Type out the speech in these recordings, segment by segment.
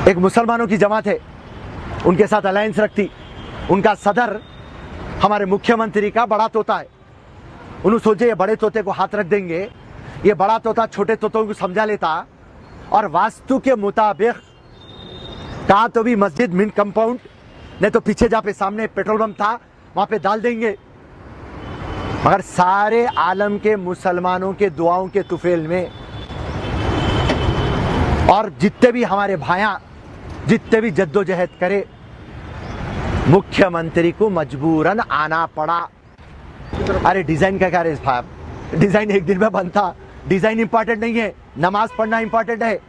एक मुसलमानों की जमात है, उनके साथ अलायंस रखती। उनका सदर हमारे मुख्यमंत्री का बड़ा तोता है। उन्होंने सोचे ये बड़े तोते को हाथ रख देंगे, ये बड़ा तोता छोटे तोतों को समझा लेता और वास्तु के मुताबिक कहा तो भी मस्जिद मिन कंपाउंड, नहीं तो पीछे जहाँ पे सामने पेट्रोल पंप था वहां पे डाल देंगे। मगर सारे आलम के मुसलमानों के दुआओं के तुफेल में और जितने भी हमारे भाइयां जितने भी जद्दोजहद करे, मुख्यमंत्री को मजबूरन आना पड़ा। अरे डिजाइन का क्या रे साहब, डिजाइन एक दिन में बनता, डिजाइन इंपॉर्टेंट नहीं है, नमाज पढ़ना इंपॉर्टेंट है।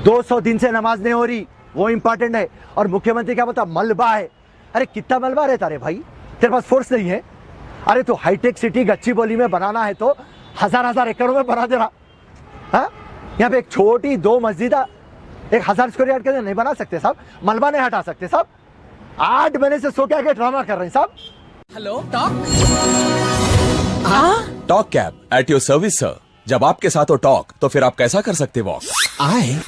200 दिन से नमाज नहीं हो रही, वो इंपॉर्टेंट है। और मुख्यमंत्री क्या बोलता, मलबा है। अरे कितना मलबा रहता रे भाई, तेरे पास फोर्स नहीं है। अरे तो हाईटेक सिटी गच्ची बोली में बनाना है तो हजार एकड़ों में बना दे रहा। हाँ, यहाँ पे एक छोटी 2 मस्जिद 1000 स्क्वायर यार्ड के अंदर नहीं बना सकते साहब, मलबा नहीं हटा सकते साहब। 8 महीने से सो के ड्रामा कर रहे हैं साहब। Hello talk talk cab at your service sir. जब आपके साथ हो टॉक तो फिर आप कैसा कर सकते वॉक। आए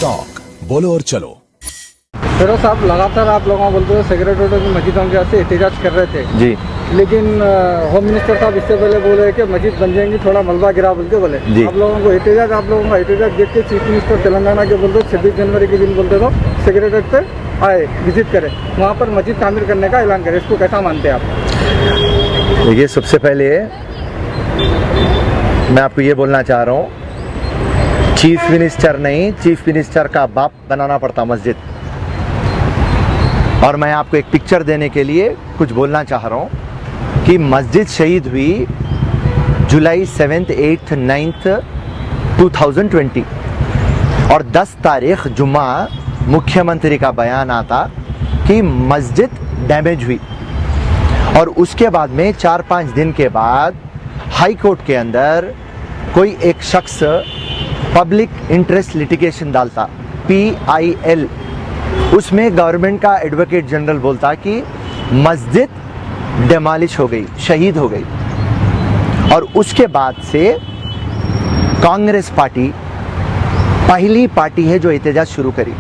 टॉक बोलो और चलो। फिरोज साहब, लगातार आप लोगों को बोलते हुए सेक्रेटरी की मस्जिदों के से एहतजाज कर रहे थे जी, लेकिन होम मिनिस्टर साहब इससे पहले बोले कि मस्जिद बन जाएंगी, थोड़ा मलबा गिरा बोल के बोले। आप लोगों को एहतजाज देख के चीफ मिनिस्टर तेलंगाना के बोलते 26 जनवरी के दिन बोलते तो सेक्रेटरी पे आए, विजिट करें, वहाँ पर मस्जिद तामीर करने का ऐलान करें। इसको कैसा मानते हैं आप? देखिए, सबसे पहले मैं आपको ये बोलना चाह रहा हूँ, चीफ मिनिस्टर नहीं, चीफ मिनिस्टर का बाप बनाना पड़ता मस्जिद। और मैं आपको एक पिक्चर देने के लिए कुछ बोलना चाह रहा हूँ कि मस्जिद शहीद हुई जुलाई 7, 8, 9, 2020 और 10 तारीख जुम्मा मुख्यमंत्री का बयान आता कि मस्जिद डैमेज हुई। और उसके बाद में 4-5 दिन के बाद हाई कोर्ट के अंदर कोई एक शख्स पब्लिक इंटरेस्ट लिटिगेशन डालता, PIL। उसमें गवर्नमेंट का एडवोकेट जनरल बोलता कि मस्जिद डेमोलिश हो गई, शहीद हो गई। और उसके बाद से कांग्रेस पार्टी पहली पार्टी है जो एहतजाज शुरू करी।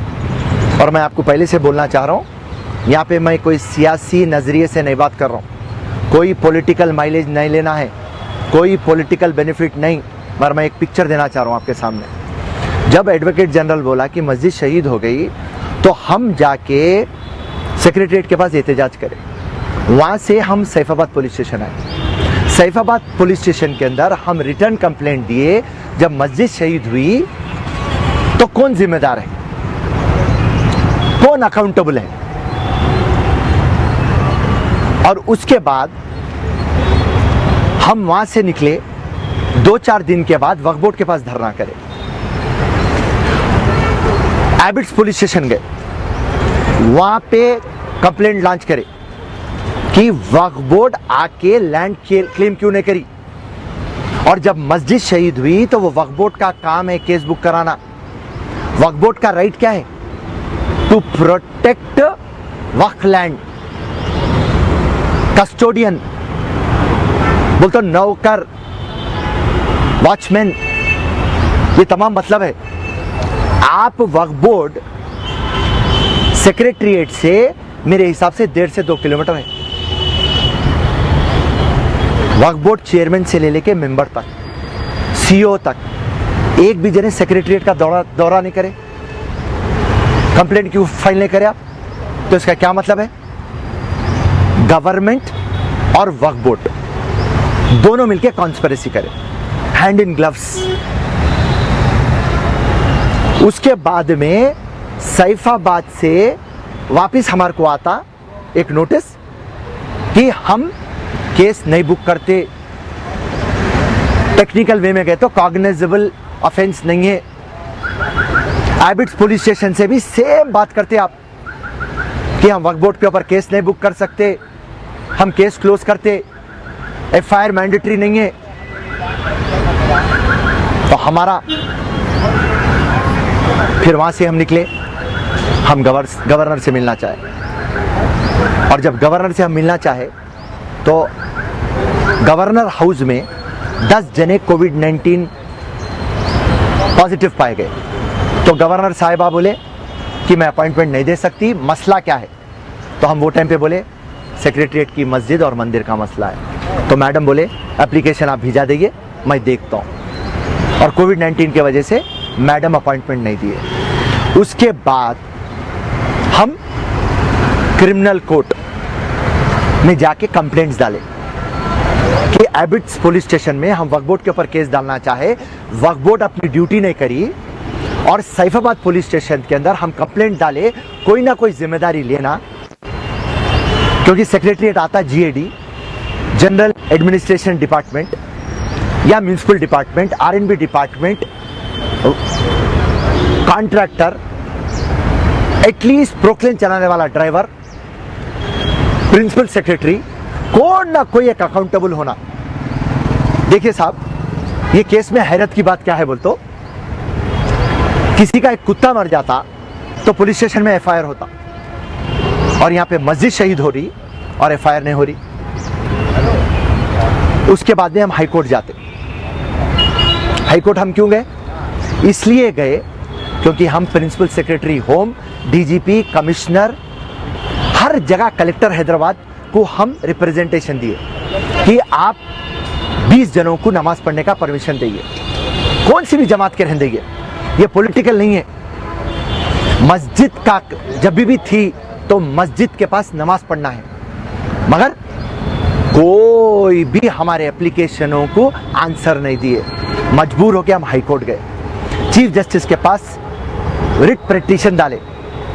और मैं आपको पहले से बोलना चाह रहा हूँ, यहाँ पे मैं कोई सियासी नज़रिए से नहीं बात कर रहा हूँ, कोई पॉलिटिकल माइलेज नहीं लेना है, कोई पॉलिटिकल बेनिफिट नहीं, मगर मैं एक पिक्चर देना चाह रहा हूँ आपके सामने। जब एडवोकेट जनरल बोला कि मस्जिद शहीद हो गई तो हम जाके सेक्रेटरीट के पास एहतजाज करें। वहाँ से हम सैफाबाद पुलिस स्टेशन आए। सैफाबाद पुलिस स्टेशन के अंदर हम रिटर्न कंप्लेंट दिए, जब मस्जिद शहीद हुई तो कौन जिम्मेदार है, कौन अकाउंटेबल है। और उसके बाद हम वहां से निकले, 2-4 दिन के बाद वक्फ बोर्ड के पास धरना करे। एबिट्स पुलिस स्टेशन गए, वहां पे कंप्लेंट लॉन्च करे कि वक्फ बोर्ड आके लैंड क्लेम क्यों नहीं करी। और जब मस्जिद शहीद हुई तो वो वक्फ बोर्ड का काम है केस बुक कराना। वक्फ बोर्ड का राइट क्या है? To protect waqf land. Custodian बोलते नौकर, वॉचमैन, ये तमाम मतलब है। आप वक्फ बोर्ड सेक्रेटरीट से मेरे हिसाब से 1.5 से 2 किलोमीटर है। वक्फ बोर्ड चेयरमैन से ले लेके मेंबर तक, CEO तक, एक भी जने सेक्रेटरीट का दौरा नहीं करे, कंप्लेंट क्यों फाइल नहीं करे आप? तो इसका क्या मतलब है? गवर्नमेंट और वक्फ बोर्ड दोनों मिलके कॉन्स्पिरेसी करे, हैंड इन ग्लव्स। उसके बाद में सैफाबाद से वापस हमारे को आता एक नोटिस कि हम केस नहीं बुक करते, टेक्निकल वे में गए तो कॉग्निजेबल ऑफेंस नहीं है। एबिट्स पुलिस स्टेशन से भी सेम बात करते आप कि हम वक्फ बोर्ड के ऊपर केस नहीं बुक कर सकते, हम केस क्लोज करते, FIR मैंडेटरी नहीं है। तो हमारा फिर वहां से हम निकले, हम गवर्नर से मिलना चाहे। और जब गवर्नर से हम मिलना चाहे तो गवर्नर हाउस में 10 जने कोविड-19 पॉजिटिव पाए गए। तो गवर्नर साहिबा बोले कि मैं अपॉइंटमेंट नहीं दे सकती, मसला क्या है। तो हम वो टाइम पे बोले सेक्रेटरीट की मस्जिद और मंदिर का मसला है। तो मैडम बोले एप्लीकेशन आप भिजा दीजिए, मैं देखता हूँ। और कोविड-19 की वजह से मैडम अपॉइंटमेंट नहीं दिए। उसके बाद हम क्रिमिनल कोर्ट में जाके कंप्लेंट्स डाले कि एबिट्स पुलिस स्टेशन में हम वक्फ बोर्ड के ऊपर केस डालना चाहे, वक्फ बोर्ड अपनी ड्यूटी नहीं करी, और सैफाबाद पुलिस स्टेशन के अंदर हम कंप्लेंट डाले, कोई ना कोई जिम्मेदारी लेना। क्योंकि सेक्रेटरीट आता जीएडी, जनरल एडमिनिस्ट्रेशन डिपार्टमेंट या municipal department, RNB department, contractor, at least Poclain चलाने वाला ड्राइवर, प्रिंसिपल सेक्रेटरी, कोई ना कोई एक अकाउंटेबल होना। देखिए साहब, ये केस में हैरत की बात क्या है बोल तो, किसी का एक कुत्ता मर जाता तो पुलिस स्टेशन में एफआईआर होता, और यहां पे मस्जिद शहीद हो रही और एफआईआर नहीं हो रही। उसके बाद में हम हाई कोर्ट जाते। हाई कोर्ट हम क्यों गए? इसलिए गए क्योंकि हम principal secretary home, DGP, commissioner, हर जगह कलेक्टर हैदराबाद को हम रिप्रेजेंटेशन दिए कि आप 20 जनों को नमाज पढ़ने का परमिशन देंगे, कौन सी भी जमात के रहने देंगे, ये पॉलिटिकल नहीं है। मस्जिद का जब भी थी तो मस्जिद के पास नमाज पढ़ना है, मगर कोई भी हमारे एप्लीकेशनों को आंसर नहीं दिए। मजबूर होकर हम हाई कोर्ट गए, चीफ जस्टिस के पास रिट पिटीशन डाले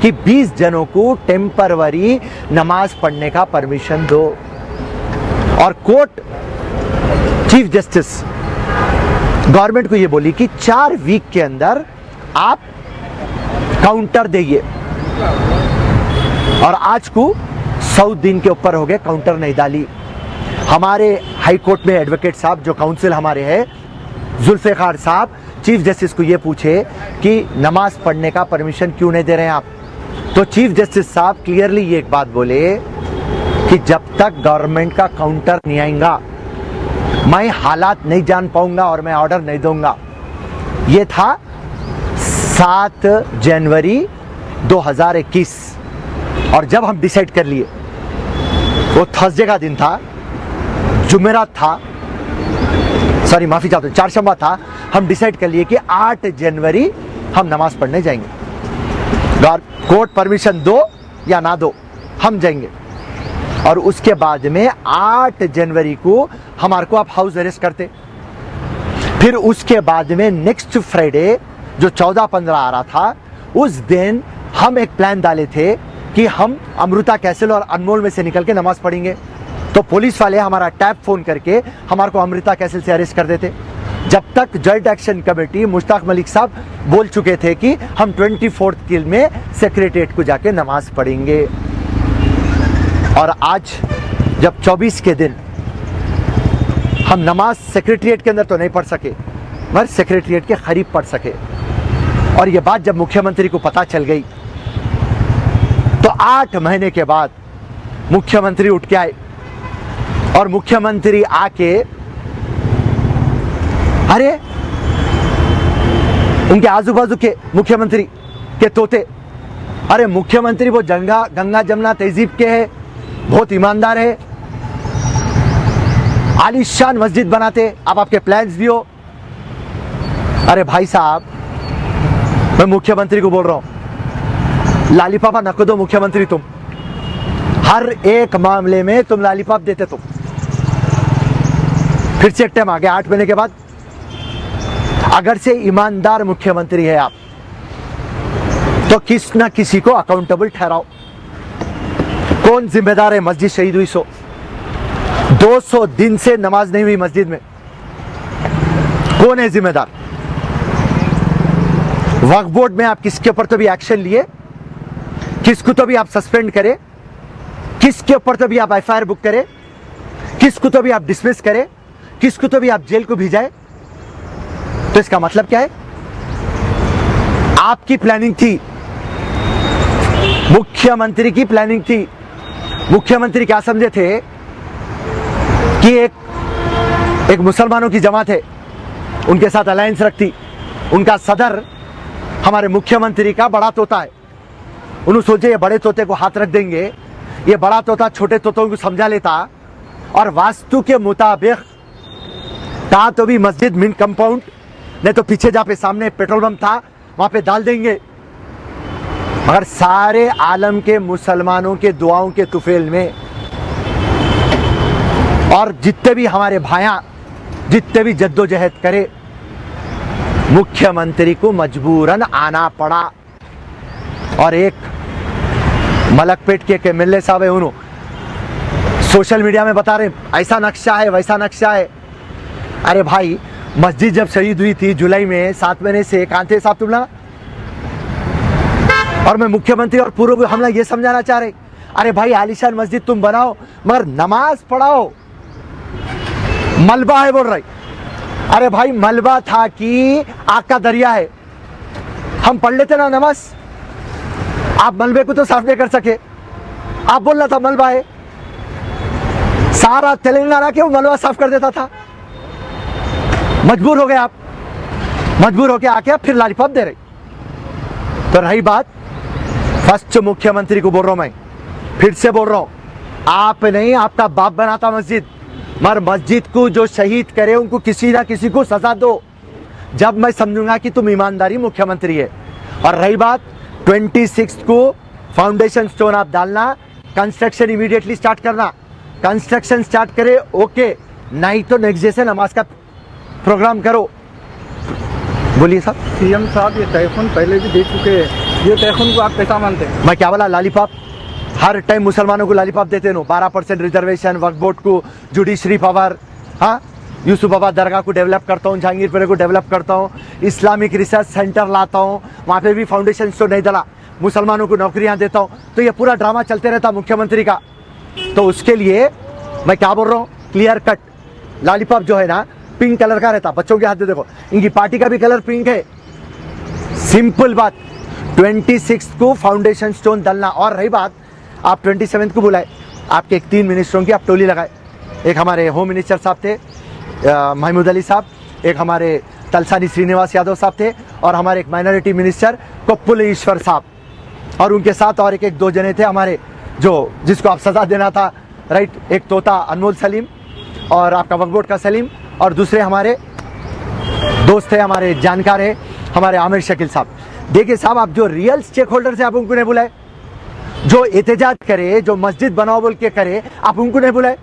कि 20 जनों को टेम्पररी नमाज पढ़ने का परमिशन दो। और कोर्ट चीफ जस्टिस गवर्नमेंट को ये बोली कि 4 वीक के अंदर आप काउंटर देइए, और आज को 100 दिन के ऊपर हो गए, काउंटर नहीं डाली। हमारे हाई कोर्ट में एडवोकेट साहब जो काउंसिल हमारे हैं, जुल्फिकार साहब, चीफ जस्टिस को ये पूछे कि नमाज पढ़ने का परमिशन क्यों नहीं दे रहे हैं आप। तो चीफ जस्टिस साहब क्लियरली ये एक बात बोले कि जब तक गवर्नमेंट का काउंटर नहीं आएगा मैं हालात नहीं जान पाऊंगा और मैं ऑर्डर नहीं दूंगा। ये था 7 जनवरी 2021, और जब हम डिसाइड कर लिए, वो थर्सडे का दिन था, जुमेरात था, सॉरी माफी चाहता हूँ, चारशंबा था, हम डिसाइड कर लिए कि 8 जनवरी हम नमाज पढ़ने जाएंगे। कोर्ट परमिशन दो या ना दो, हम जाएंगे। और उसके बाद में 8 जनवरी को हमारे को आप हाउस अरेस्ट करते। फिर उसके बाद में नेक्स्ट फ्राइडे जो 14-15 आ रहा था, उस दिन हम एक प्लान डाले थे कि हम अमृता कैसल और अनमोल में से निकल के नमाज पढ़ेंगे। तो पुलिस वाले हमारा टैप फोन करके हमारे को अमृता कैसल से अरेस्ट कर देते। जब तक joint action committee Mushtaq Malik साहब बोल चुके थे कि हम 24 किल में सेक्रेटरीट को जाके नमाज पढ़ेंगे। और आज जब 24 के दिन हम नमाज सेक्रेटरीट के अंदर तो नहीं पढ़ सके, मगर सेक्रेटरीट के करीब पढ़ सके। और ये बात जब मुख्यमंत्री को पता चल गई तो 8 महीने के बाद मुख्यमंत्री उठ के आए, और मुख्यमंत्री आके, अरे उनके आजू बाजू के मुख्यमंत्री के तोते, अरे मुख्यमंत्री वो गंगा जमुना तहजीब के है, बहुत ईमानदार है, आलीशान मस्जिद बनाते, आप आपके प्लान्स भी हो। अरे भाई साहब, मैं मुख्यमंत्री को बोल रहा हूं, लालीपापा नको दो मुख्यमंत्री, तुम हर एक मामले में तुम लालीपाप देते। तुम फिर से एक टाइम आ गया 8 महीने के बाद। अगर से ईमानदार मुख्यमंत्री है आप, तो किस ना किसी को अकाउंटेबल ठहराओ। कौन जिम्मेदार है? मस्जिद शहीद हुई 200 दिन से नमाज नहीं हुई मस्जिद में, कौन है जिम्मेदार? वक्फ बोर्ड में आप किसके ऊपर तो भी एक्शन लिए, किसको तो भी आप सस्पेंड करें, किसके ऊपर तो भी आप एफआईआर बुक करें, किसको तो भी आप डिसमिस करें, किसको तो भी आप जेल को भेजाए। तो इसका मतलब क्या है? आपकी प्लानिंग थी, मुख्यमंत्री की प्लानिंग थी। मुख्यमंत्री क्या समझे थे कि एक मुसलमानों की जमात है, उनके साथ अलायंस रखती, उनका सदर हमारे मुख्यमंत्री का बड़ा तोता है, उन्होंने सोचे ये बड़े तोते को हाथ रख देंगे, ये बड़ा तोता छोटे तोतों को समझा लेता और वास्तु के मुताबिक था तो भी मस्जिद मिन कंपाउंड, नहीं तो पीछे जहाँ पे सामने पेट्रोल पंप था वहां पे डाल देंगे। मगर सारे आलम के मुसलमानों के दुआओं के तुफेल में और जितने भी हमारे भाइयां जितने भी जद्दोजहद करे, मुख्यमंत्री को मजबूरन आना पड़ा। और एक मलकपेट के एमएलए साहब है, उन्होंने सोशल मीडिया में बता रहे ऐसा नक्शा है वैसा नक्शा है। अरे भाई, मस्जिद जब शहीद हुई थी जुलाई में 7 महीने से, कहां थे साहब तुम लोग? और मैं मुख्यमंत्री और पूर्व हम लोग ये समझाना चाह रहे, अरे भाई आलीशान मस्जिद तुम बनाओ मगर नमाज पढ़ाओ। मलबा है बोल रहे, अरे भाई मलबा था कि आग का दरिया है, हम पढ़ लेते ना नमाज। आप मलबे को तो साफ नहीं कर सके, आप बोल रहा था मलबा है, सारा तेलंगाना के वो मलबा साफ कर देता था। मजबूर हो गए आप, मजबूर होके आके आप फिर लॉलीपॉप दे रहे। तो रही बात, फर्स्ट मुख्यमंत्री को बोल रहा हूं मैं, फिर से बोल रहा हूं, आप नहीं आपका बाप बनाता मस्जिद, मगर मस्जिद को जो शहीद करे उनको किसी ना किसी को सजा दो, जब मैं समझूंगा कि तुम ईमानदारी मुख्यमंत्री है। और रही बात 26 को फाउंडेशन स्टोन आप डालना, कंस्ट्रक्शन इमीडिएटली स्टार्ट करना। कंस्ट्रक्शन स्टार्ट करे ओके, नहीं तो नेक्स्ट डे से नमाज का प्रोग्राम करो। बोलिए साहब। सीएम साहब ये तयफुन पहले भी दे चुके हैं, ये तयफुन को आप कैसा मानते हैं? मैं क्या बोला, लॉलीपॉप हर टाइम मुसलमानों को लॉलीपॉप देते नो, 12% रिजर्वेशन, वक्फ बोर्ड को जुडिशरी पावर, हाँ यूसुफाबाद दरगाह को डेवलप करता हूँ, जहांगीरपुरे को डेवलप करता हूँ, इस्लामिक रिसर्च सेंटर लाता हूँ, वहाँ पे भी फाउंडेशन तो नहीं डला, मुसलमानों को नौकरियाँ देता हूँ। तो ये पूरा ड्रामा चलते रहता मुख्यमंत्री का। तो उसके लिए मैं क्या बोल रहा हूँ, क्लियर कट लॉलीपॉप जो है ना पिंक कलर का रहता, बच्चों के हाथ में देखो, इनकी पार्टी का भी कलर पिंक है। सिंपल बात, 26 को फाउंडेशन स्टोन डालना। और रही बात, आप 27 को बुलाए, आपके एक 3 मिनिस्टरों की आप टोली लगाए। एक हमारे होम मिनिस्टर साहब थे महमूद अली साहब, एक हमारे तलसानी श्रीनिवास यादव साहब थे, और हमारे एक माइनॉरिटी मिनिस्टर कोप्पुल ईश्वर साहब, और उनके साथ और एक 2 जने थे हमारे जो जिसको आप सज़ा देना था, राइट। एक तोता अनमोल सलीम और आपका वक्फ बोर्ड का सलीम, और दूसरे हमारे दोस्त थे, हमारे जानकार है हमारे आमिर शकील साहब। देखिए साहब, आप जो रियल स्टेक होल्डर से आप उनको नहीं बुलाए, जो एहतजाज करे, जो मस्जिद बनाओ बोल के करे, आप उनको नहीं बुलाए,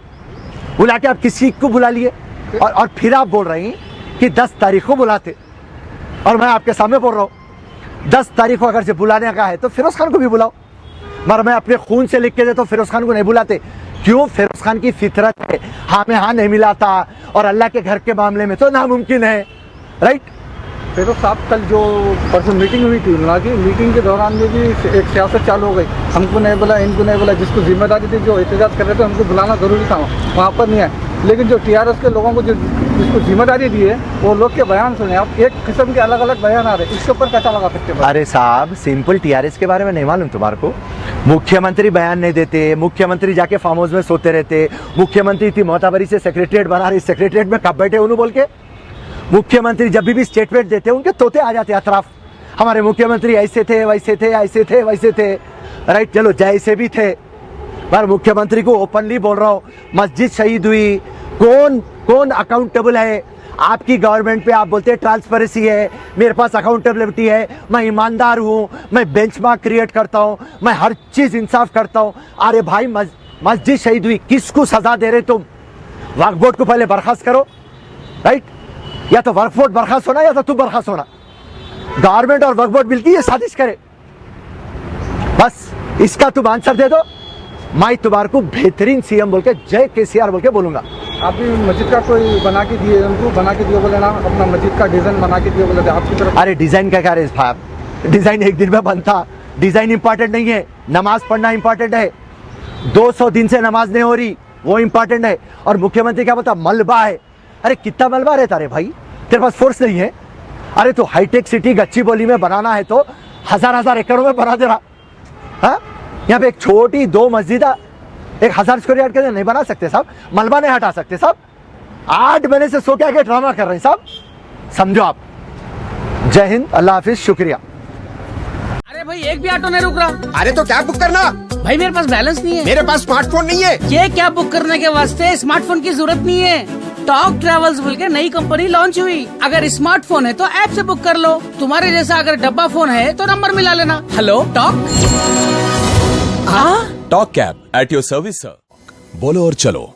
बुला के आप किसी को बुला लिए। और फिर आप बोल रही कि 10 तारीख को बुलाते, और मैं आपके सामने बोल रहा हूँ 10 तारीख को अगर से बुलाने का है तो फिरोज खान को भी बुलाओ, मगर मैं अपने खून से लिख के देता हूँ फिरोज खान को नहीं बुलाते। क्यों? फिरोज खान की फितरत है, हाँ में हाँ नहीं मिलाता, और अल्लाह के घर के मामले में तो नामुमकिन है, राइट। फिरोज साहब कल जो परसों मीटिंग हुई थी उनकी, की मीटिंग के दौरान में भी एक सियासत चालू हो गई, हमको नहीं बोला, इनको नहीं बोला, जिसको जिम्मेदारी थी जो एहतजाज कर रहे थे हमको बुलाना जरूरी था, वहाँ पर नहीं आए। लेकिन जो टीआरएस के लोगों को जो जिसको जिम्मेदारी दी है वो लोग के बयान सुने, आप एक किस्म के अलग अलग बयान आ रहे हैं, इसके ऊपर कैसा लगा सकते हैं? अरे साहब, सिंपल टीआरएस के बारे में नहीं मालूम तुम्हारे को? मुख्यमंत्री बयान नहीं देते, मुख्यमंत्री जाके फार्म हाउस में सोते रहते, मुख्यमंत्री थी मोहताबरी से सेक्रेटरिएट बना रही, सेक्रेटरिएट में कब बैठे उन्होंने बोल के? मुख्यमंत्री जब भी स्टेटमेंट देते उनके तोते आ जाते अतराफ, हमारे मुख्यमंत्री ऐसे थे वैसे थे ऐसे थे वैसे थे, राइट। चलो जैसे भी थे, पर मुख्यमंत्री को ओपनली बोल रहा हूँ, मस्जिद शहीद हुई, कौन अकाउंटेबल है? आपकी गवर्नमेंट पे आप बोलते हैं ट्रांसपेरेंसी है, मेरे पास अकाउंटेबिलिटी है, मैं ईमानदार हूँ, मैं बेंचमार्क क्रिएट करता हूँ, मैं हर चीज़ इंसाफ करता हूँ। अरे भाई, मस्जिद शहीद हुई, किसको सजा दे रहे तुम? वक्फ बोर्ड को पहले बर्खास्त करो, राइट। या तो वक्फ बोर्ड बर्खास्त होना या तो तुम बर्खास्त होना। गवर्नमेंट और वक्फ बोर्ड मिलकर ये साजिश करे, बस इसका तुम आंसर दे दो, मैं तुम्हारे को बेहतरीन सीएम बोल के, जय केसीआर बोल के बोलूंगा। आप भी मस्जिद का कोई बना के दिए, उनको बना के दिए बोले ना, अपना मस्जिद का डिजाइन बना के दिए बोले आपकी तरफ? अरे डिजाइन का क्या है साहब, डिजाइन एक दिन में बनता, डिजाइन इंपॉर्टेंट नहीं है, नमाज पढ़ना इंपॉर्टेंट है। 200 दिन से नमाज नहीं हो रही, वो इंपॉर्टेंट है। और मुख्यमंत्री क्या बोलता, मलबा है। अरे कितना मलबा रहता रे भाई, तेरे पास फोर्स नहीं है? अरे तो हाईटेक सिटी गच्ची बोली में बनाना है तो 1000 एकड़ों में बना दे रहा। हाँ, यहाँ पे एक छोटी 2 मस्जिद 1000 स्क्वायर यार्ड के अंदर नहीं बना सकते साहब, मलबा नहीं हटा सकते साहब। 8 महीने से सो के आके ड्रामा कर रहे हैं साहब, समझो आप। जय हिंद, अल्लाह हाफिज, शुक्रिया। अरे अरे भाई एक भी ऑटो नहीं रुक रहा। अरे तो कैब बुक करना। भाई मेरे पास बैलेंस नहीं है। मेरे पास स्मार्टफोन नहीं है। ये कैब बुक करने के वास्ते स्मार्टफोन की जरूरत नहीं है। टॉक ट्रैवल्स बोल के नई कंपनी लॉन्च हुई। अगर स्मार्टफोन है तो ऐप से बुक कर लो। तुम्हारे जैसा अगर डब्बा फोन है तो नंबर मिला लेना। Hello talk. Talk cab at your service sir. बोलो और चलो।